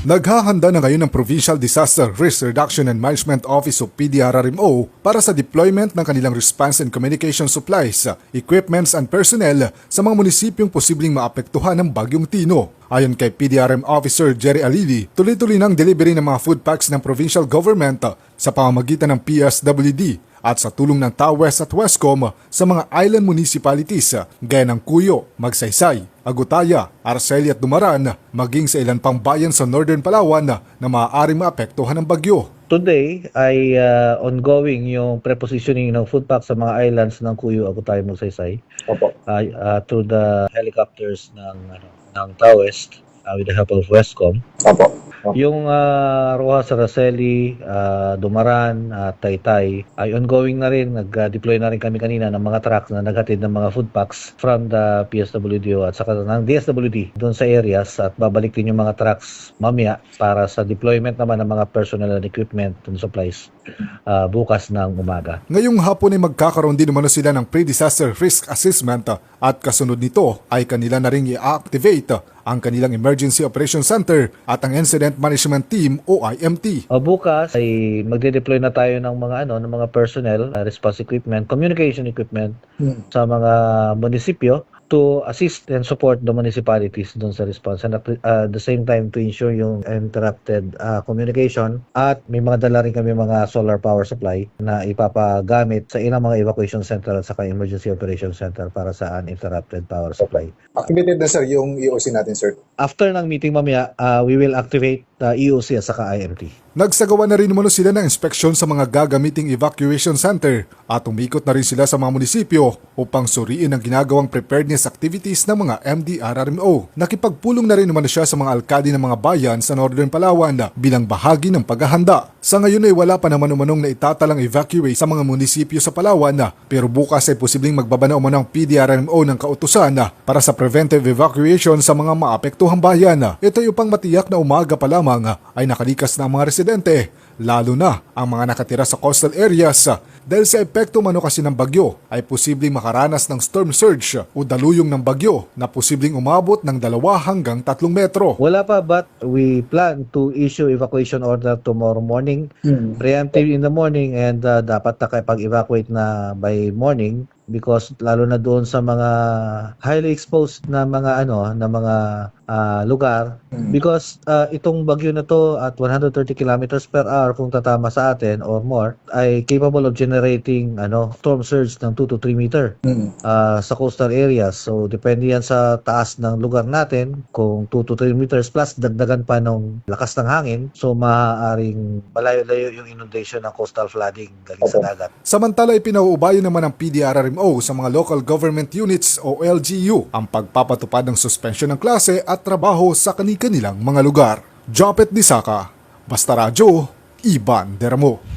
Naghahanda na ngayon ng Provincial Disaster Risk Reduction and Management Office o PDRRMO para sa deployment ng kanilang response and communication supplies, equipments and personnel sa mga munisipyong posibleng maapektuhan ng Bagyong Tino. Ayon kay PDRM Officer Jerry Alili, tuloy-tuloy ng delivery ng mga food packs ng provincial government sa pamamagitan ng PSWD at sa tulong ng TAWES at WESCOM sa mga island municipalities gaya ng Cuyo, Magsaysay, Agutaya, Araceli at Dumaran, maging sa ilan pang bayan sa Northern Palawan na maaaring maapektuhan ng bagyo. Today ay ongoing yung prepositioning ng food pack sa mga islands ng Cuyo, Agutaya, Magsaysay. Opo. Through the helicopters ng TAWES with the help of WESCOM. Opo. Yung Rojas, Araceli, Dumaran, Taytay ay ongoing na rin. Nag-deploy na rin kami kanina ng mga trucks na naghatid ng mga food packs from the PSWD at saka ng DSWD doon sa areas, at babalik din yung mga trucks mamaya para sa deployment naman ng mga personnel and equipment and supplies bukas ng umaga. Ngayong hapon ay magkakaroon din naman sila ng pre-disaster risk assessment at kasunod nito ay kanila na rin i-activate ang kanilang Emergency Operations Center at ang Incident Management Team o IMT. Bukas ay magde-deploy na tayo ng mga personnel, response equipment, communication equipment sa mga munisipyo to assist and support the municipalities doon sa response, and at the same time to ensure yung interrupted communication, at may mga dala rin kami mga solar power supply na ipapagamit sa ilang mga evacuation center at saka emergency operations center para sa uninterrupted power supply. Activated na sir yung EOC natin sir. After ng meeting mamaya, we will activate the EOC at saka IMT. Nagsagawa na rin naman sila ng inspeksyon sa mga gagamiting evacuation center at umikot na rin sila sa mga munisipyo upang suriin ang ginagawang preparedness activities ng mga MDRRMO. Nakipagpulong na rin naman siya sa mga alkalde ng mga bayan sa Northern Palawan bilang bahagi ng paghahanda. Sa ngayon ay wala pa naman umanong na itatalang evacuate sa mga munisipyo sa Palawan, pero bukas ay posibleng magbabana umano ang PDRRMO ng kautusan para sa preventive evacuation sa mga maapektuhang bayan. Ito ay upang matiyak na umaga pa lamang ay nakalikas na ang mga residente, lalo na ang mga nakatira sa coastal areas, dahil sa epekto mano kasi ng bagyo ay posibleng makaranas ng storm surge o daluyong ng bagyo na posibleng umabot ng 2 hanggang 3 metro. Wala pa, but we plan to issue evacuation order tomorrow morning, preemptive in the morning, and dapat nakapag-evacuate na by morning, because lalo na doon sa mga highly exposed na mga lugar, because itong bagyo na to at 130 kilometers per hour kung tatama sa atin or more ay capable of generating storm surge ng 2 to 3 meter sa coastal areas. So depende yan sa taas ng lugar natin, kung 2 to 3 meters plus dagdagan pa ng lakas ng hangin, so maaaring malayo-layo yung inundation ng coastal flooding galing sa dagat. Samantala, ipinauubayan naman ng PDRRMO sa mga local government units o LGU ang pagpapatupad ng suspensyon ng klase at trabaho sa kani-kanilang mga lugar. Jopet Disaka, Basta Radyo, Iban Deramo.